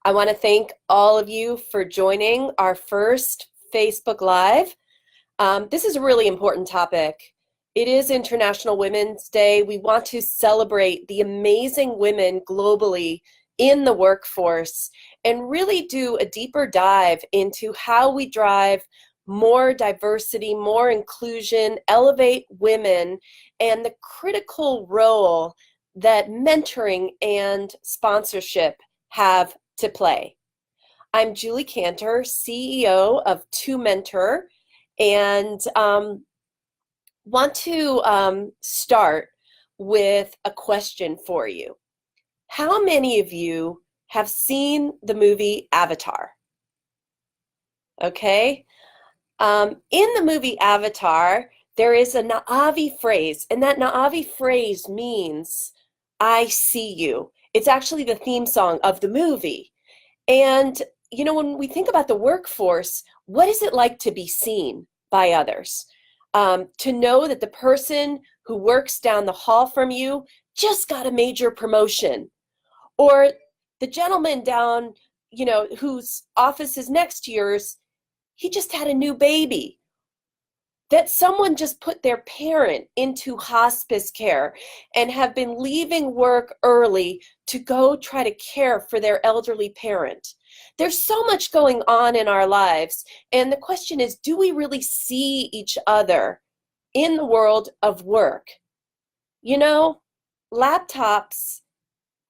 I want to thank all of you for joining our first Facebook Live. This is a really important topic. It is International Women's Day. We want to celebrate the amazing women globally in the workforce and really do a deeper dive into how we drive more diversity, more inclusion, elevate women, and the critical role that mentoring and sponsorship have to play. I'm Julie Cantor, CEO of To Mentor, and want to start with a question for you. How many of you have seen the movie Avatar? Okay. In the movie Avatar, there is a Na'vi phrase, and that Na'vi phrase means, I see you. It's actually the theme song of the movie. And, you know, when we think about the workforce, what is it like to be seen by others? To know that the person who works down the hall from you just got a major promotion, or the gentleman down, whose office is next to yours, he just had a new baby. That someone just put their parent into hospice care and have been leaving work early to go try to care for their elderly parent. There's so much going on in our lives, and the question is, do we really see each other in the world of work? You know, laptops,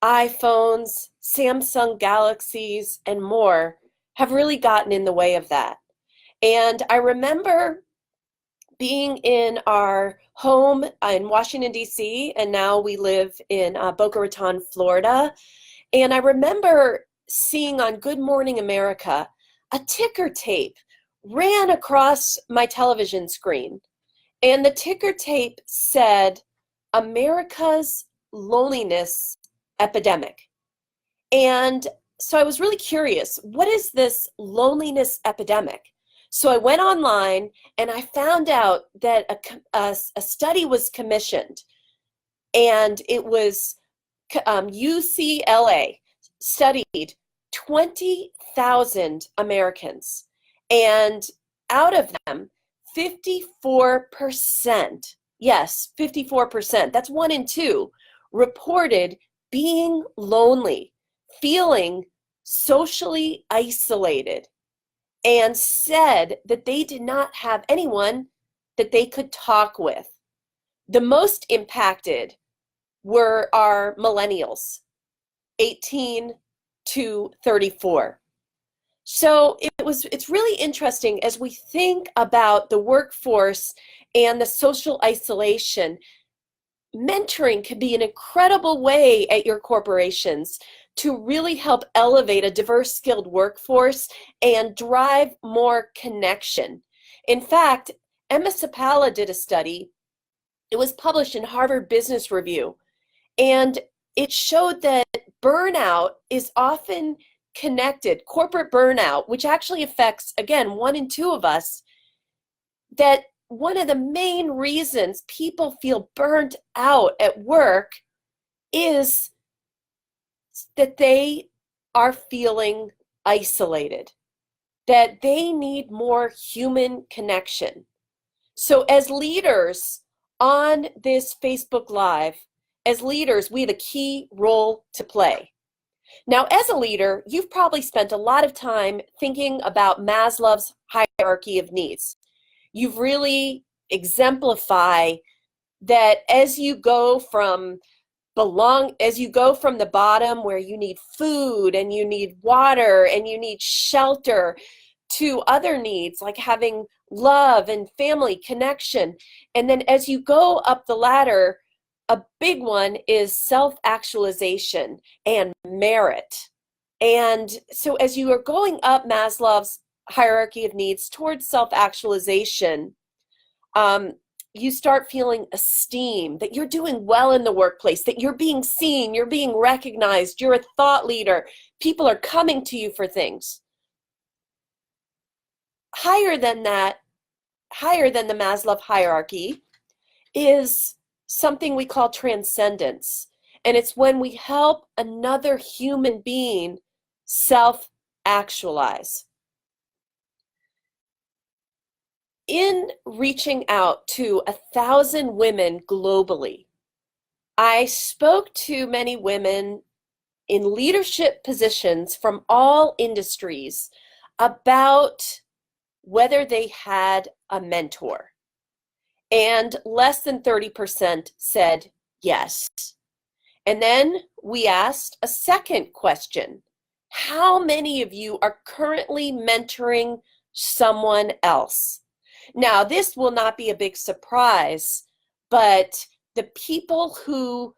iPhones, Samsung Galaxies, and more have really gotten in the way of that. And I remember being in our home in Washington, D.C., and now we live in Boca Raton, Florida. And I remember seeing on Good Morning America, a ticker tape ran across my television screen. And the ticker tape said, America's loneliness epidemic. And so I was really curious, what is this loneliness epidemic? So I went online and I found out that a study was commissioned, and it was UCLA studied 20,000 Americans, and out of them, 54%, yes, 54%, that's 1 in 2, reported being lonely, feeling socially isolated, and said that they did not have anyone that they could talk with. The most impacted were our millennials, 18 to 34. So it's really interesting as we think about the workforce and the social isolation. Mentoring can be an incredible way at your corporations to really help elevate a diverse, skilled workforce and drive more connection. In fact, Emma Sapala did a study. It was published in Harvard Business Review, and it showed that burnout is often connected, corporate burnout, which actually affects, again, 1 in 2 of us, that one of the main reasons people feel burnt out at work is that they are feeling isolated, that they need more human connection. So as leaders on this Facebook Live, as leaders, we have a key role to play. Now, as a leader, you've probably spent a lot of time thinking about Maslow's hierarchy of needs. You've really exemplified that as you go from the bottom, where you need food and you need water and you need shelter, to other needs like having love and family connection. And then as you go up the ladder, a big one is self-actualization and merit. And so as you are going up Maslow's hierarchy of needs towards self-actualization, you start feeling esteem, that you're doing well in the workplace, that you're being seen, you're being recognized, you're a thought leader, people are coming to you for things. Higher than that, higher than the Maslow hierarchy, is something we call transcendence. And it's when we help another human being self-actualize. In reaching out to 1,000 women globally, I spoke to many women in leadership positions from all industries about whether they had a mentor. And less than 30% said yes. And then we asked a second question. How many of you are currently mentoring someone else? Now, this will not be a big surprise, but the people who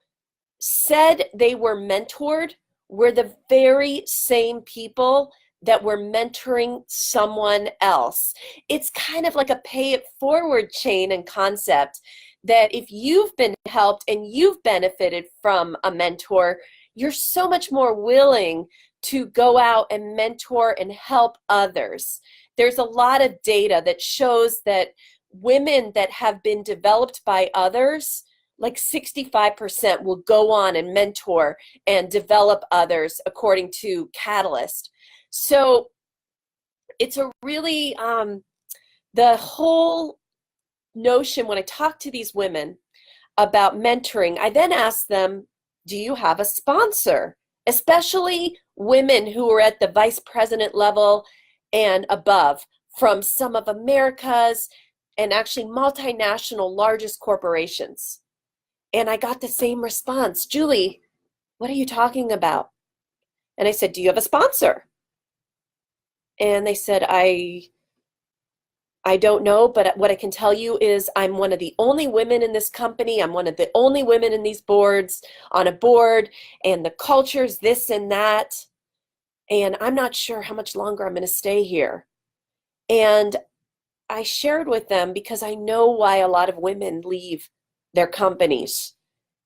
said they were mentored were the very same people that were mentoring someone else. It's kind of like a pay it forward chain and concept that if you've been helped and you've benefited from a mentor, you're so much more willing to go out and mentor and help others. There's a lot of data that shows that women that have been developed by others, like 65% will go on and mentor and develop others according to Catalyst. So it's a really, the whole notion when I talk to these women about mentoring, I then ask them, do you have a sponsor? Especially women who are at the vice president level and above from some of America's and actually multinational largest corporations. And I got the same response. Julie, what are you talking about? And I said, do you have a sponsor? And they said, I don't know, but what I can tell you is I'm one of the only women in this company. I'm one of the only women in these boards, on a board, and the culture's this and that. And I'm not sure how much longer I'm going to stay here. And I shared with them because I know why a lot of women leave their companies.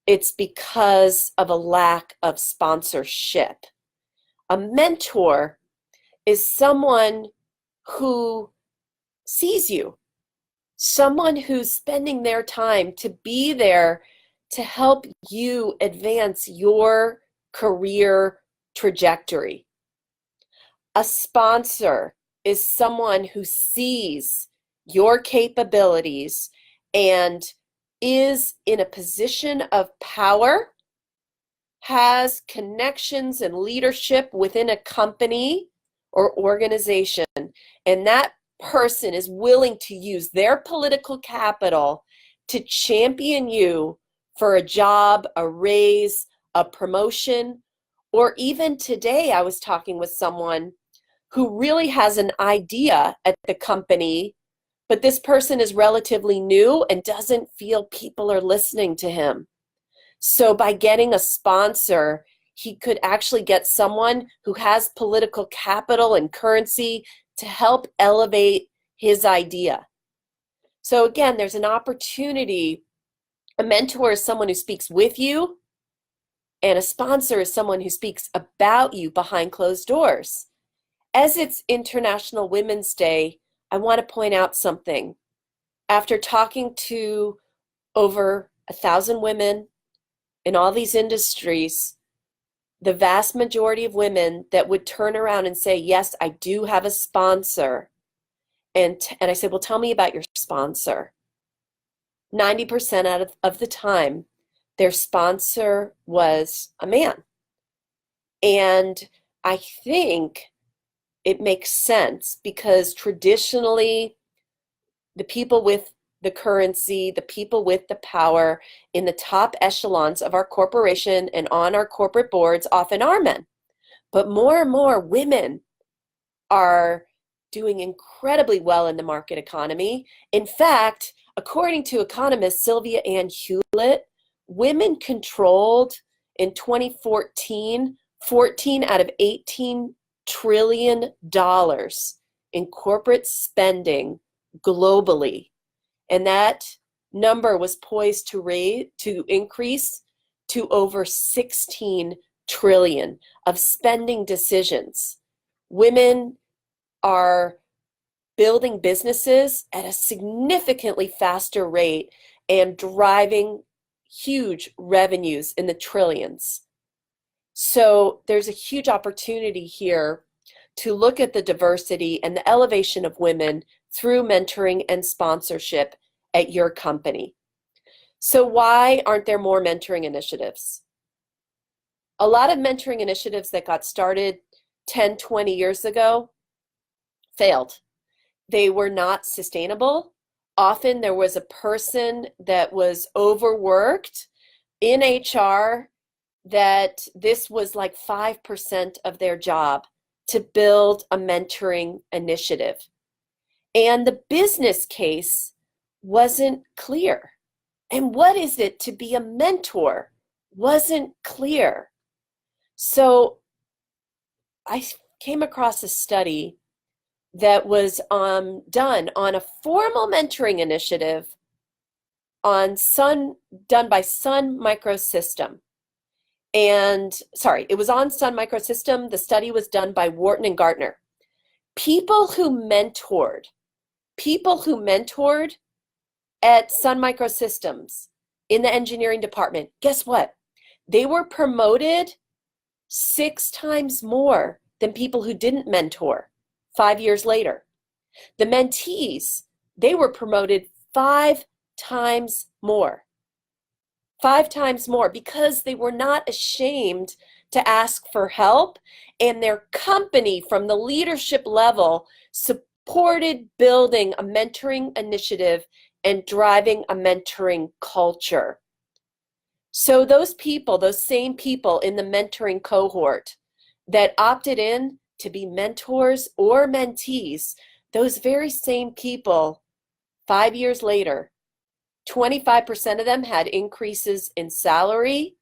It's because of a lack of sponsorship. A mentor is someone who sees you, someone who's spending their time to be there to help you advance your career trajectory. A sponsor is someone who sees your capabilities and is in a position of power, has connections and leadership within a company or organization, and that person is willing to use their political capital to champion you for a job, a raise, a promotion, or even today I was talking with someone who really has an idea at the company, but this person is relatively new and doesn't feel people are listening to him. So by getting a sponsor, he could actually get someone who has political capital and currency to help elevate his idea. So again, there's an opportunity. A mentor is someone who speaks with you, and a sponsor is someone who speaks about you behind closed doors. As it's International Women's Day, I want to point out something. After talking to over 1,000 women in all these industries, the vast majority of women that would turn around and say, yes, I do have a sponsor. And I said, well, tell me about your sponsor. 90% of the time, their sponsor was a man. And I think it makes sense because traditionally, the people with the currency, the people with the power in the top echelons of our corporation and on our corporate boards often are men. But more and more women are doing incredibly well in the market economy. In fact, according to economist Sylvia Ann Hewlett, women controlled in 2014 14 out of $18 trillion in corporate spending globally. And that number was poised to increase to over 16 trillion of spending decisions. Women are building businesses at a significantly faster rate and driving huge revenues in the trillions. So there's a huge opportunity here to look at the diversity and the elevation of women through mentoring and sponsorship at your company. So why aren't there more mentoring initiatives? A lot of mentoring initiatives that got started 10, 20 years ago failed. They were not sustainable. Often there was a person that was overworked in HR that this was like 5% of their job to build a mentoring initiative. And the business case wasn't clear. And what is it to be a mentor wasn't clear. So I came across a study that was done on a formal mentoring initiative done by Sun Microsystem. And sorry, it was on Sun Microsystem. The study was done by Wharton and Gardner. People who mentored at Sun Microsystems in the engineering department, guess what? They were promoted 6 times more than people who didn't mentor 5 years later. The mentees, they were promoted 5 times more. 5 times more because they were not ashamed to ask for help, and their company from the leadership level supported building a mentoring initiative and driving a mentoring culture. So those people, those same people in the mentoring cohort that opted in to be mentors or mentees, those very same people, 5 years later, 25% of them had increases in salary,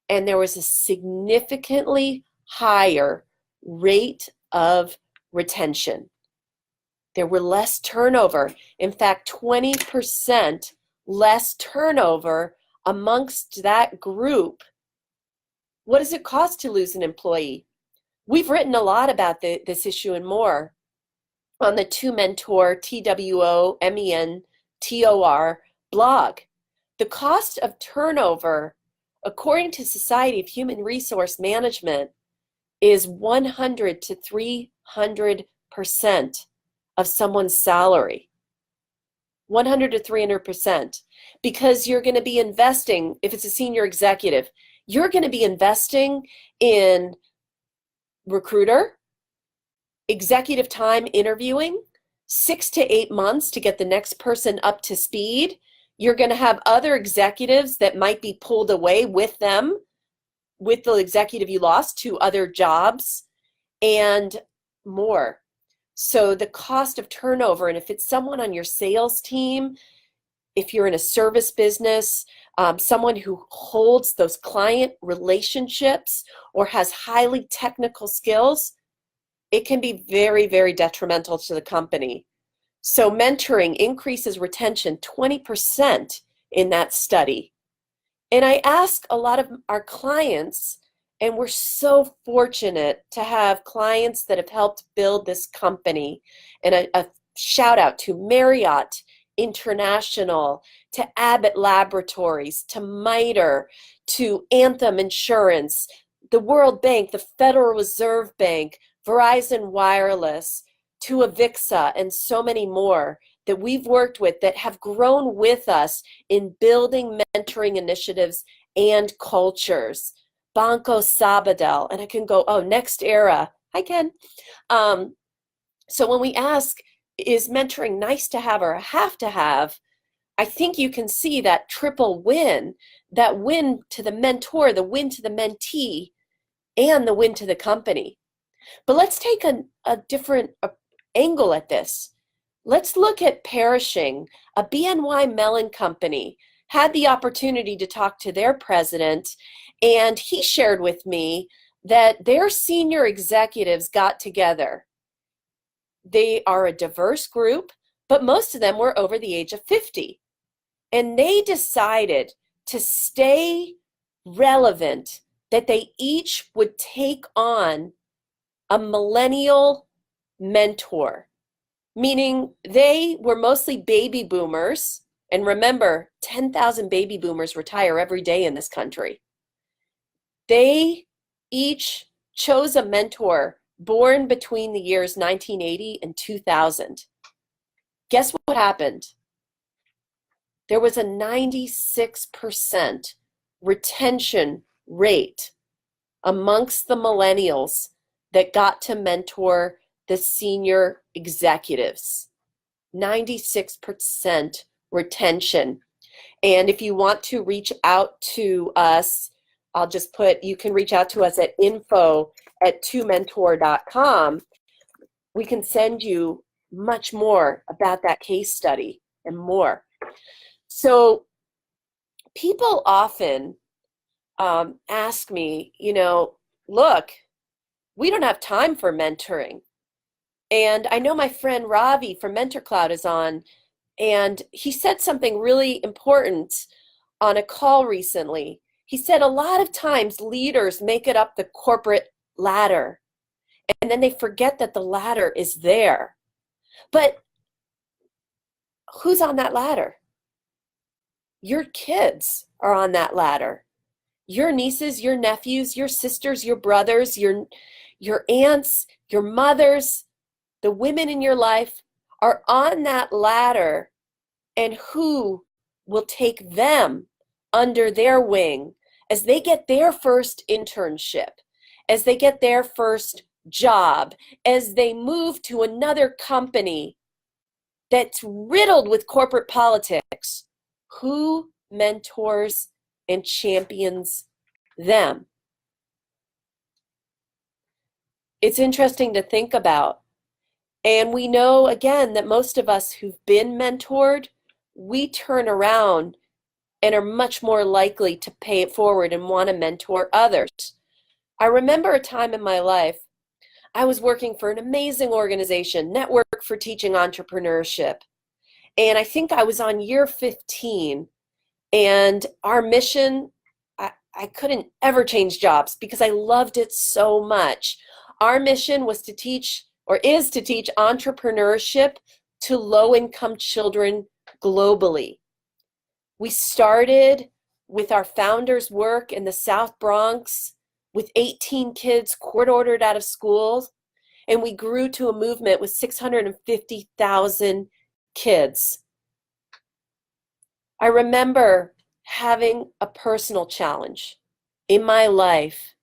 and there was a significantly higher rate of retention. There were less turnover. In fact, 20% less turnover amongst that group. What does it cost to lose an employee? We've written a lot about this issue and more on the Two Mentor, TWOMENTOR blog. The cost of turnover, according to Society of Human Resource Management, is 100 to 300% of someone's salary. 100 to 300%. Because you're going to be investing, if it's a senior executive, you're going to be investing in recruiter, executive time interviewing, 6 to 8 months to get the next person up to speed. You're going to have other executives that might be pulled away with them, with the executive you lost to other jobs, and more. So the cost of turnover, and if it's someone on your sales team, if you're in a service business, someone who holds those client relationships or has highly technical skills, it can be very, very detrimental to the company. So mentoring increases retention 20% in that study. And I ask a lot of our clients, and we're so fortunate to have clients that have helped build this company. And a shout out to Marriott International, to Abbott Laboratories, to MITRE, to Anthem Insurance, the World Bank, the Federal Reserve Bank, Verizon Wireless, to Avixa, and so many more that we've worked with that have grown with us in building mentoring initiatives and cultures. Banco Sabadell, and I can go, oh, Next Era. Hi, Ken. So when we ask, is mentoring nice to have or a have to have, I think you can see that triple win, that win to the mentor, the win to the mentee, and the win to the company. But let's take a different angle at this. Let's look at Perishing. A BNY Mellon company had the opportunity to talk to their president, and he shared with me that their senior executives got together. They are a diverse group, but most of them were over the age of 50. And they decided to stay relevant, that they each would take on a millennial mentor, meaning they were mostly baby boomers. And remember, 10,000 baby boomers retire every day in this country. They each chose a mentor born between the years 1980 and 2000. Guess what happened? There was a 96% retention rate amongst the millennials that got to mentor the senior executives. 96% retention. And if you want to reach out to us, I'll just put, you can reach out to us at info@2mentor.com. We can send you much more about that case study and more. So people often ask me, look, we don't have time for mentoring. And I know my friend Ravi from Mentor Cloud is on, and he said something really important on a call recently. He said a lot of times leaders make it up the corporate ladder, and then they forget that the ladder is there. But who's on that ladder? Your kids are on that ladder. Your nieces, your nephews, your sisters, your brothers, your aunts, your mothers, the women in your life are on that ladder, and who will take them under their wing as they get their first internship, as they get their first job, as they move to another company that's riddled with corporate politics. Who mentors and champions them? It's interesting to think about. And we know, again, that most of us who've been mentored, we turn around and are much more likely to pay it forward and want to mentor others. I remember a time in my life, I was working for an amazing organization, Network for Teaching Entrepreneurship. And I think I was on year 15. And our mission, I couldn't ever change jobs because I loved it so much. Our mission was to teach, or is to teach, entrepreneurship to low-income children globally. We started with our founder's work in the South Bronx with 18 kids court-ordered out of schools, and we grew to a movement with 650,000 kids. I remember having a personal challenge in my life,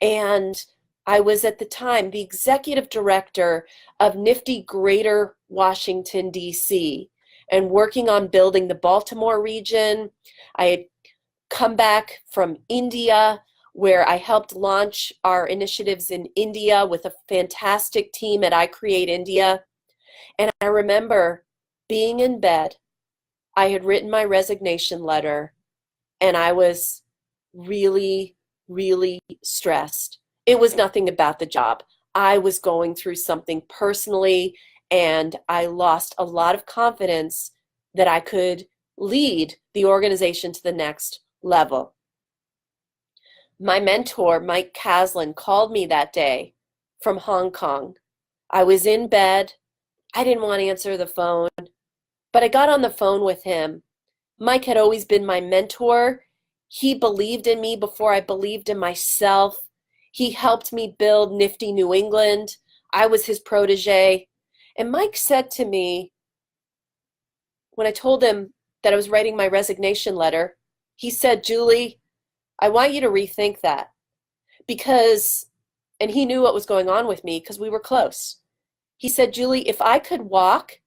and I was at the time the executive director of Nifty Greater Washington, D.C., and working on building the Baltimore region. I had come back from India, where I helped launch our initiatives in India with a fantastic team at I Create India. And I remember being in bed. I had written my resignation letter, and I was really, really stressed. It was nothing about the job. I was going through something personally, and I lost a lot of confidence that I could lead the organization to the next level. My mentor, Mike Caslin, called me that day from Hong Kong. I was in bed. I didn't want to answer the phone, but I got on the phone with him. Mike had always been my mentor. He believed in me before I believed in myself. He helped me build Nifty New England. I was his protege. And Mike said to me, when I told him that I was writing my resignation letter, he said, "Julie, I want you to rethink that." Because, and he knew what was going on with me because we were close. He said, "Julie, if I could walk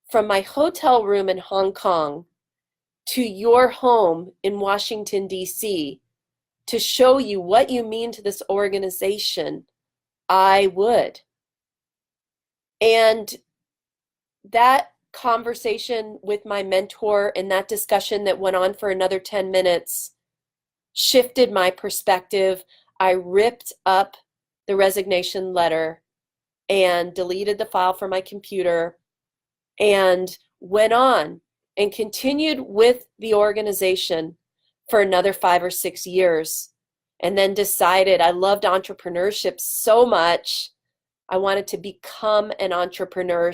from my hotel room in Hong Kong to your home in Washington, D.C., to show you what you mean to this organization, I would." And that conversation with my mentor and that discussion that went on for another 10 minutes shifted my perspective. I ripped up the resignation letter and deleted the file from my computer and went on and continued with the organization for another 5 or 6 years, and then decided I loved entrepreneurship so much I wanted to become an entrepreneur,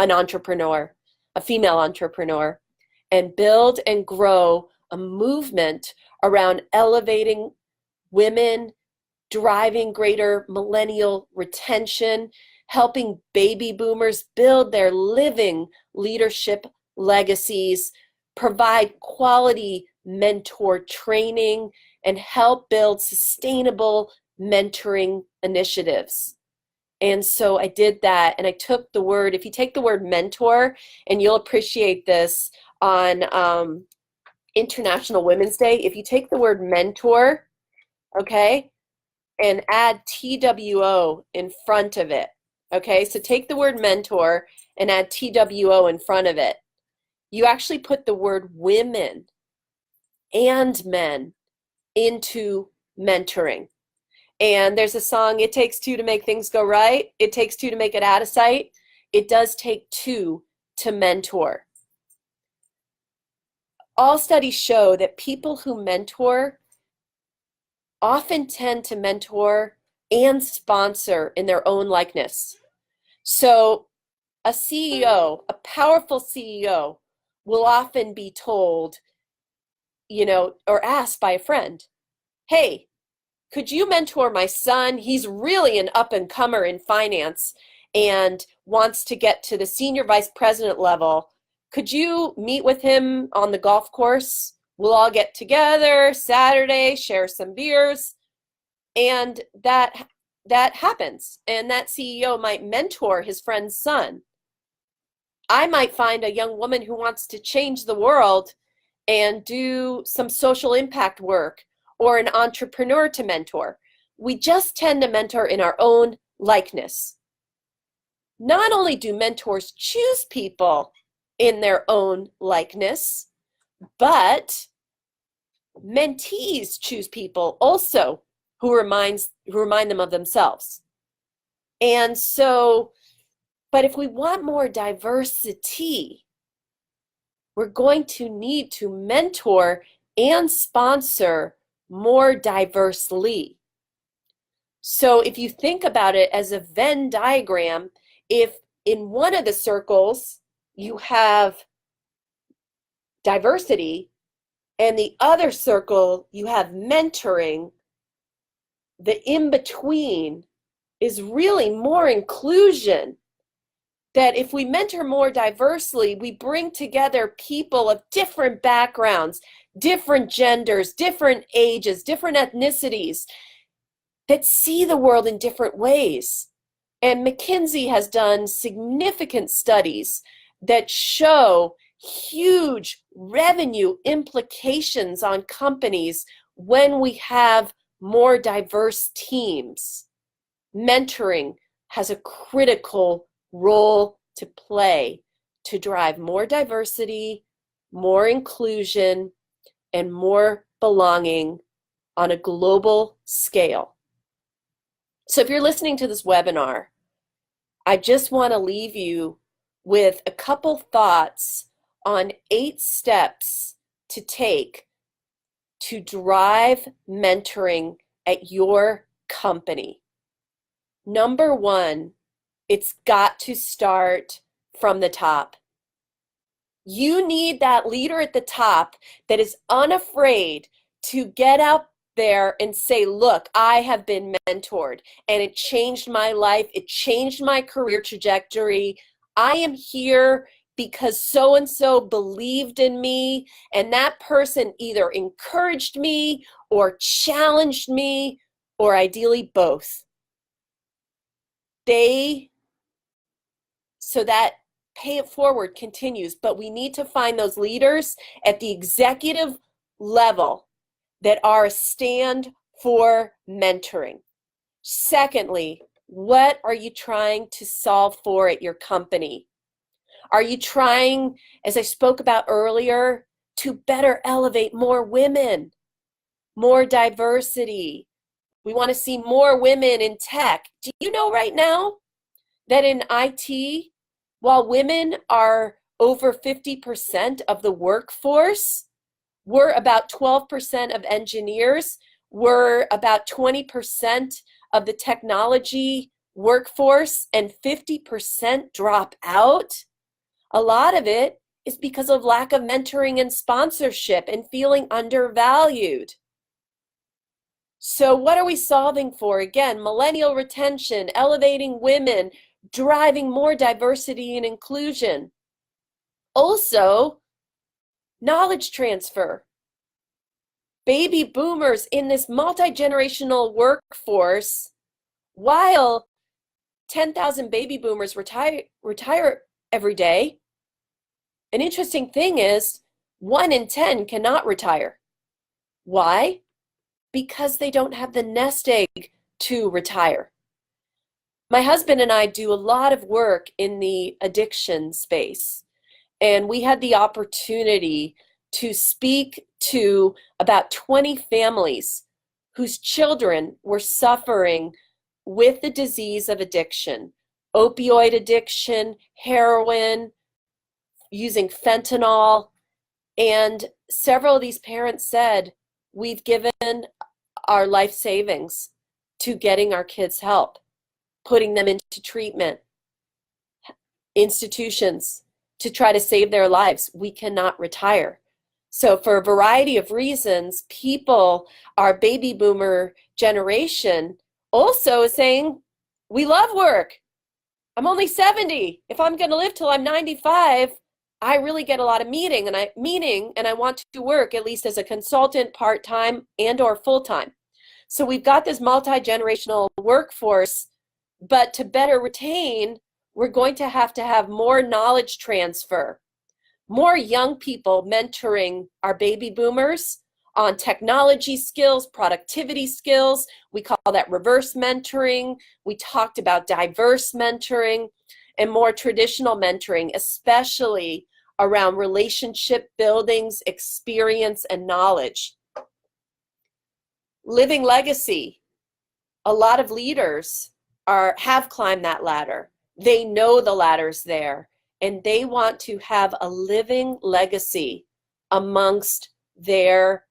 a female entrepreneur, and build and grow a movement around elevating women driving greater millennial retention, helping baby boomers build their living leadership legacies, provide quality mentor training, and help build sustainable mentoring initiatives. And so I did that, and I took the word, if you take the word mentor, and you'll appreciate this on International Women's Day, if you take the word mentor, okay, and add TWO in front of it, okay, so take the word mentor and add TWO in front of it, you actually put the word women and men into mentoring. And there's a song, it takes two to make things go right. It takes two to make it out of sight. It does take two to mentor. All studies show that people who mentor often tend to mentor and sponsor in their own likeness. So a CEO, a powerful CEO, will often be told, or asked by a friend, hey, could you mentor my son? He's really an up-and-comer in finance and wants to get to the senior vice president level. Could you meet with him on the golf course? We'll all get together Saturday, share some beers. And that happens. And that CEO might mentor his friend's son. I might find a young woman who wants to change the world and do some social impact work, or an entrepreneur to mentor. We just tend to mentor in our own likeness. Not only do mentors choose people in their own likeness, but mentees choose people also who remind them of themselves. And so, but if we want more diversity, we're going to need to mentor and sponsor more diversely. So if you think about it as a Venn diagram, if in one of the circles you have diversity and the other circle you have mentoring, the in-between is really more inclusion. That if we mentor more diversely, we bring together people of different backgrounds, different genders, different ages, different ethnicities that see the world in different ways. And McKinsey has done significant studies that show huge revenue implications on companies when we have more diverse teams. Mentoring has a critical role to play to drive more diversity, more inclusion, and more belonging on a global scale. So if you're listening to this webinar, I just want to leave you with a couple thoughts on 8 steps to take to drive mentoring at your company. Number 1, it's got to start from the top. You need that leader at the top that is unafraid to get out there and say, look, I have been mentored and it changed my life. It changed my career trajectory. I am here because so-and-so believed in me, and that person either encouraged me or challenged me, or ideally both. So that pay it forward continues, but we need to find those leaders at the executive level that are a stand for mentoring. Secondly, what are you trying to solve for at your company? Are you trying, as I spoke about earlier, to better elevate more women, more diversity? We want to see more women in tech. Do you know right now that in IT, while women are over 50% of the workforce, we're about 12% of engineers, we're about 20% of the technology workforce, and 50% drop out? A lot of it is because of lack of mentoring and sponsorship and feeling undervalued. So what are we solving for? Again, millennial retention, elevating women, driving more diversity and inclusion. Also, knowledge transfer. Baby boomers in this multi-generational workforce, while 10,000 baby boomers retire every day, an interesting thing is 1 in 10 cannot retire. Why? Because they don't have the nest egg to retire. My husband and I do a lot of work in the addiction space, and we had the opportunity to speak to about 20 families whose children were suffering with the disease of addiction, opioid addiction, heroin, using fentanyl. And several of these parents said, we've given our life savings to getting our kids help, putting them into treatment institutions to try to save their lives. We cannot retire. So for a variety of reasons, people, our baby boomer generation, also is saying, we love work. I'm only 70. If I'm going to live till I'm 95, I really get a lot of meaning and I want to work at least as a consultant, part-time and or full-time. So we've got this multi-generational workforce, but to better retain, we're going to have more knowledge transfer, more young people mentoring our baby boomers on technology skills, productivity skills. We call that reverse mentoring. We talked about diverse mentoring and more traditional mentoring, especially around relationship buildings, experience, and knowledge. Living legacy. A lot of leaders have climbed that ladder. They know the ladder's there, and they want to have a living legacy amongst their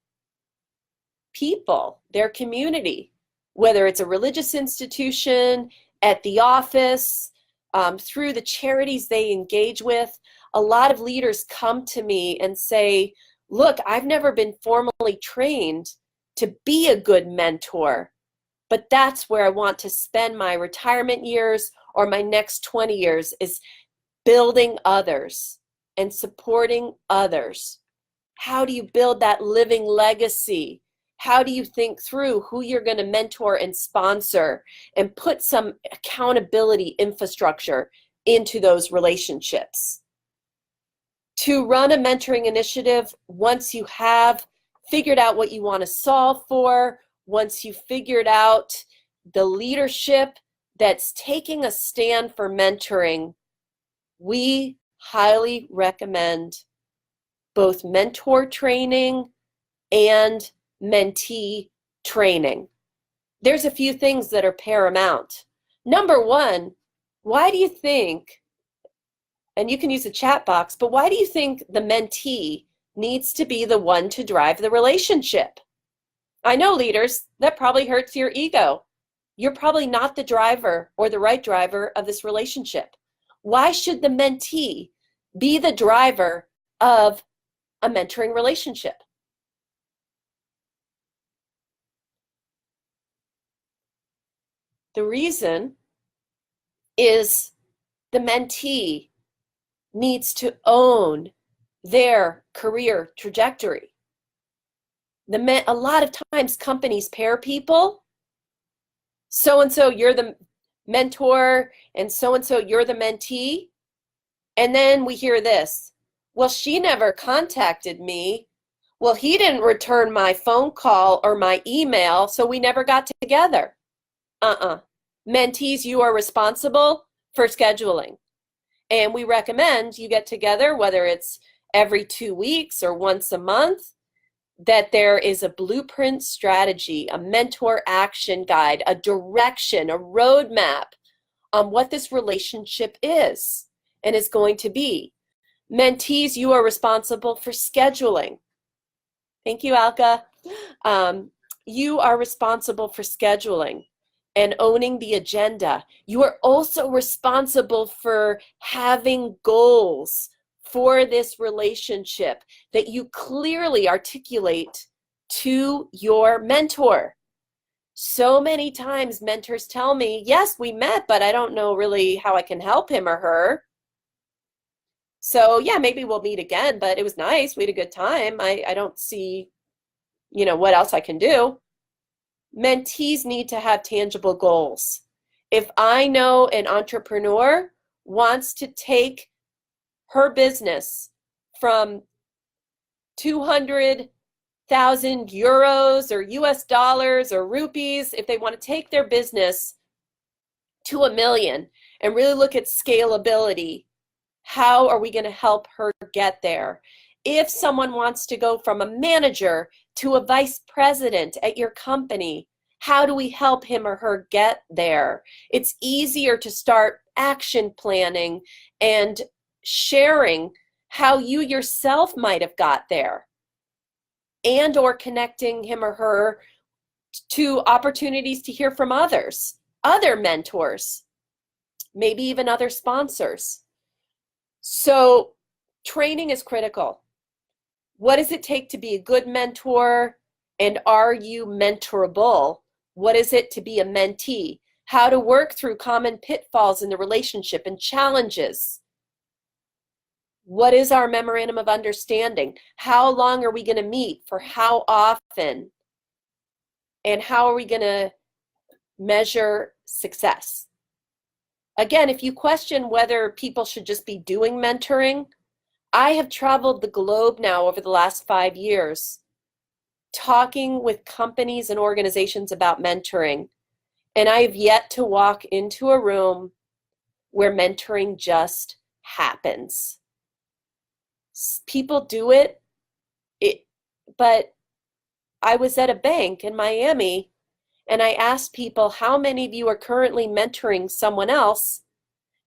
people, their community, whether it's a religious institution, at the office, through the charities they engage with. A lot of leaders come to me and say, look, I've never been formally trained to be a good mentor, but that's where I want to spend my retirement years or my next 20 years, is building others and supporting others. How do you build that living legacy? How do you think through who you're going to mentor and sponsor and put some accountability infrastructure into those relationships? To run a mentoring initiative, once you have figured out what you want to solve for, once you've figured out the leadership that's taking a stand for mentoring, we highly recommend both mentor training and mentee training. There's a few things that are paramount. Number one, why do you think, and you can use the chat box, but why do you think the mentee needs to be the one to drive the relationship? I know, leaders, that probably hurts your ego. You're probably not the driver or the right driver of this relationship. Why should the mentee be the driver of a mentoring relationship? The reason is the mentee needs to own their career trajectory. A lot of times companies pair people. So-and-so, you're the mentor, and so-and-so, you're the mentee. And then we hear this, well, she never contacted me. Well, he didn't return my phone call or my email, so we never got together. Mentees, you are responsible for scheduling. And we recommend you get together, whether it's every 2 weeks or once a month, that there is a blueprint strategy, a mentor action guide, a direction, a roadmap on what this relationship is and is going to be. Mentees, you are responsible for scheduling. Thank you, Alka. You are responsible for scheduling and owning the agenda. You are also responsible for having goals for this relationship that you clearly articulate to your mentor. So many times mentors tell me, yes, we met, but I don't know really how I can help him or her. So yeah, maybe we'll meet again, but it was nice. We had a good time. I don't see, what else I can do. Mentees need to have tangible goals. If I know an entrepreneur wants to take her business from 200,000 euros or US dollars or rupees, if they want to take their business to 1 million and really look at scalability, how are we going to help her get there? If someone wants to go from a manager to a vice president at your company, how do we help him or her get there? It's easier to start action planning and sharing how you yourself might have got there, and or connecting him or her to opportunities to hear from others, other mentors, maybe even other sponsors. So training is critical. What does it take to be a good mentor? And are you mentorable? What is it to be a mentee? How to work through common pitfalls in the relationship and challenges. What is our memorandum of understanding? How long are we going to meet? For how often? And how are we going to measure success? Again, if you question whether people should just be doing mentoring, I have traveled the globe now over the last 5 years, talking with companies and organizations about mentoring. And I have yet to walk into a room where mentoring just happens. People do it, but I was at a bank in Miami and I asked people, how many of you are currently mentoring someone else?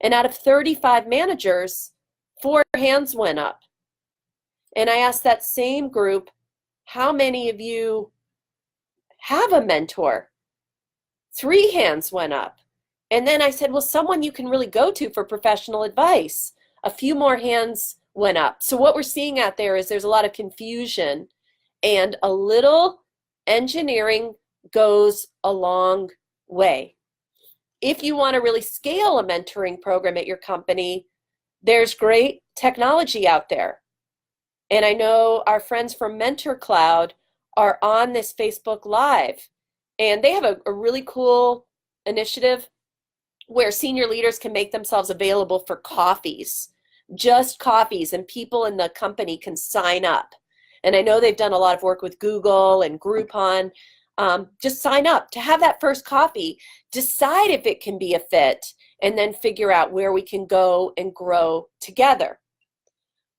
And out of 35 managers, 4 hands went up. And I asked that same group, how many of you have a mentor? 3 hands went up. And then I said, well, someone you can really go to for professional advice. A few more hands went up. So what we're seeing out there is there's a lot of confusion, and a little engineering goes a long way. If you want to really scale a mentoring program at your company, there's great technology out there. And I know our friends from Mentor Cloud are on this Facebook Live, and they have a really cool initiative where senior leaders can make themselves available for coffees, just coffees, and people in the company can sign up. And I know they've done a lot of work with Google and Groupon. Just sign up to have that first coffee, decide if it can be a fit, and then figure out where we can go and grow together.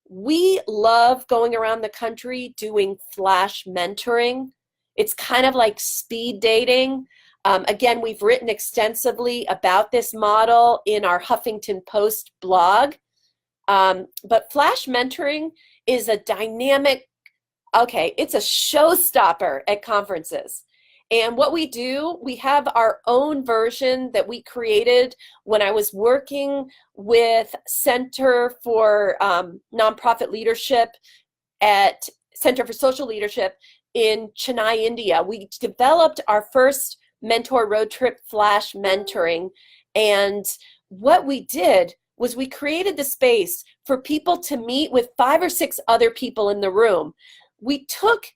We love going around the country doing flash mentoring. It's kind of like speed dating. Again, we've written extensively about this model in our Huffington Post blog. But flash mentoring is a dynamic, it's a showstopper at conferences. And what we do, we have our own version that we created when I was working with Center for Nonprofit Leadership at Center for Social Leadership in Chennai, India. We developed our first Mentor Roadtrip Flash Mentoring. And what we did was we created the space for people to meet with 5 or 6 other people in the room. We took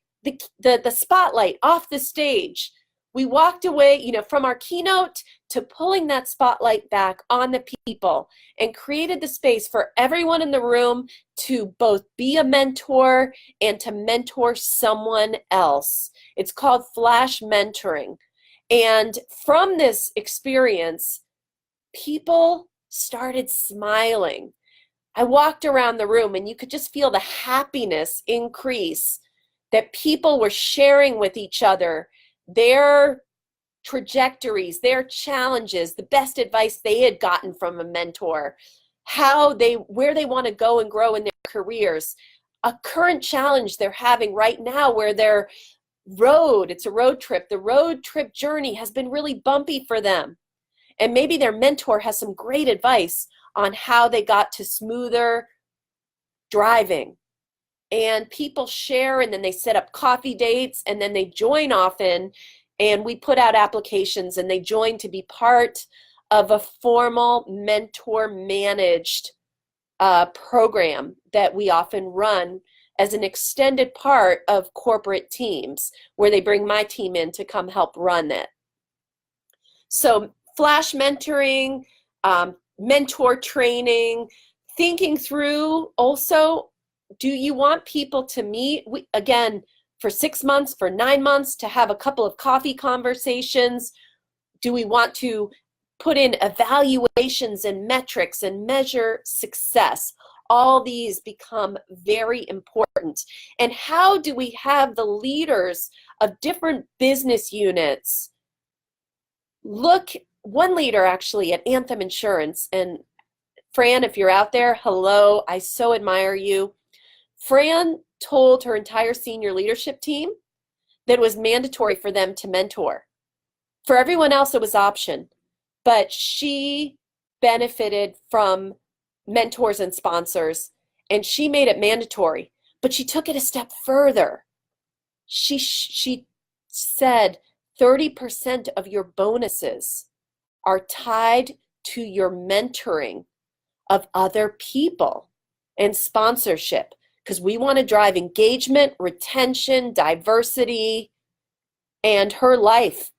the spotlight off the stage. We walked away, from our keynote to pulling that spotlight back on the people, and created the space for everyone in the room to both be a mentor and to mentor someone else. It's called Flash Mentoring. And from this experience, people started smiling. I walked around the room and you could just feel the happiness increase, that people were sharing with each other their trajectories, their challenges, the best advice they had gotten from a mentor, where they want to go and grow in their careers, a current challenge they're having right now where it's a road trip. The road trip journey has been really bumpy for them. And maybe their mentor has some great advice on how they got to smoother driving. And people share, and then they set up coffee dates, and then they join often and we put out applications, and they join to be part of a formal mentor managed program that we often run as an extended part of corporate teams, where they bring my team in to come help run it. So flash mentoring, mentor training, thinking through also, do you want people to meet, again, for 6 months, for 9 months, to have a couple of coffee conversations? Do we want to put in evaluations and metrics and measure success? All these become very important. And how do we have the leaders of different business units look? One leader actually at Anthem Insurance, and Fran, if you're out there, hello, I so admire you. Fran told her entire senior leadership team that it was mandatory for them to mentor. For everyone else, it was option, but she benefited from mentors and sponsors, and she made it mandatory. But she took it a step further. She said 30% of your bonuses are tied to your mentoring of other people and sponsorship, because we want to drive engagement, retention, diversity, and her life,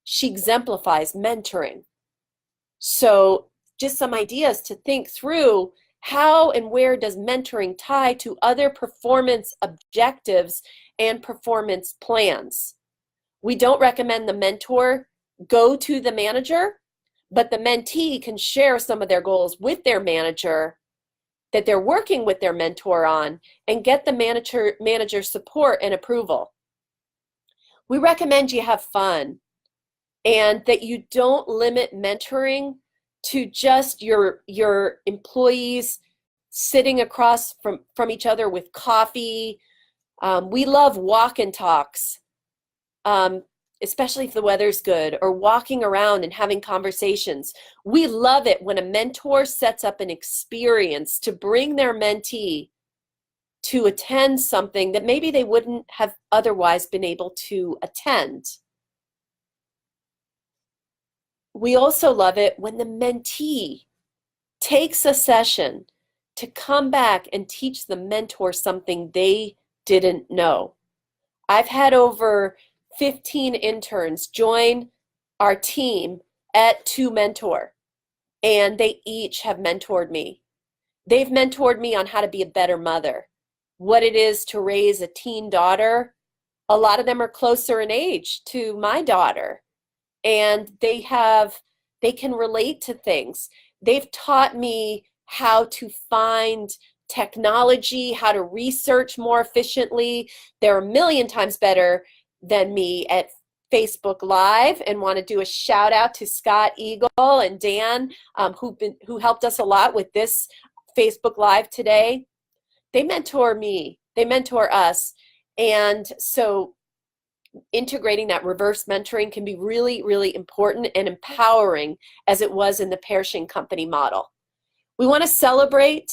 she exemplifies mentoring. So just some ideas to think through: how and where does mentoring tie to other performance objectives and performance plans? We don't recommend the mentor go to the manager, but the mentee can share some of their goals with their manager that they're working with their mentor on, and get the manager support and approval. We recommend you have fun, and that you don't limit mentoring to just your employees sitting across from each other with coffee. We love walk and talks, especially if the weather's good, or walking around and having conversations. We love it when a mentor sets up an experience to bring their mentee to attend something that maybe they wouldn't have otherwise been able to attend. We also love it when the mentee takes a session to come back and teach the mentor something they didn't know. I've had over 15 interns join our team at 2Mentor, and they each have mentored me. They've mentored me on how to be a better mother, what it is to raise a teen daughter. A lot of them are closer in age to my daughter, and they can relate to things. They've taught me how to find technology, how to research more efficiently. They're a million times better than me at Facebook Live, and want to do a shout out to Scott Eagle and Dan, who helped us a lot with this Facebook Live today. They mentor me, they mentor us, and so integrating that reverse mentoring can be really, really important and empowering, as it was in the Pershing Company model. We want to celebrate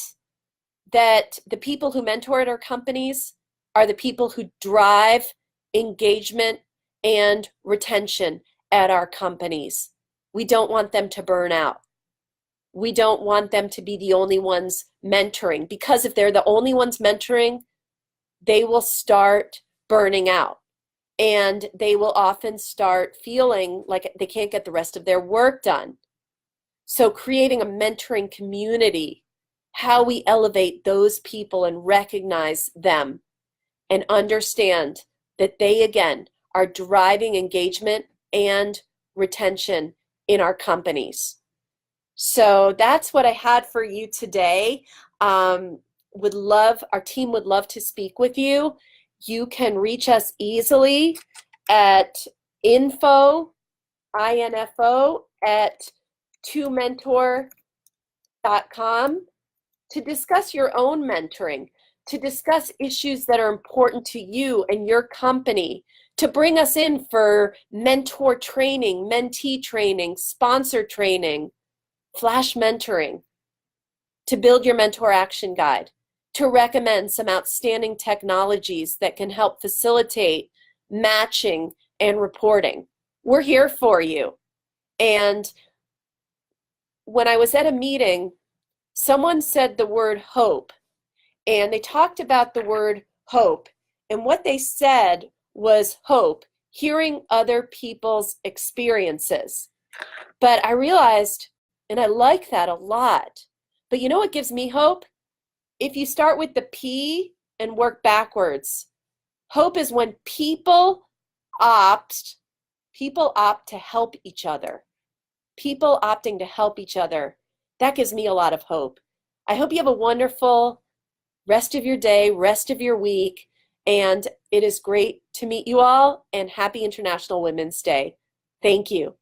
that the people who mentor at our companies are the people who drive engagement and retention at our companies. We don't want them to burn out. We don't want them to be the only ones mentoring, because if they're the only ones mentoring, they will start burning out, and they will often start feeling like they can't get the rest of their work done. So creating a mentoring community, how we elevate those people and recognize them and understand that they, again, are driving engagement and retention in our companies. So that's what I had for you today. Our team would love to speak with you. You can reach us easily at info at 2mentor.com to discuss your own mentoring, to discuss issues that are important to you and your company, to bring us in for mentor training, mentee training, sponsor training, flash mentoring, to build your mentor action guide, to recommend some outstanding technologies that can help facilitate matching and reporting. We're here for you. And when I was at a meeting, someone said the word hope, and they talked about the word hope. And what they said was hope, hearing other people's experiences. But I realized, and I like that a lot. But you know what gives me hope? If you start with the P and work backwards, hope is when opt, people opt to help each other. People opting to help each other. That gives me a lot of hope. I hope you have a wonderful rest of your day, rest of your week, and it is great to meet you all, and happy International Women's Day. Thank you.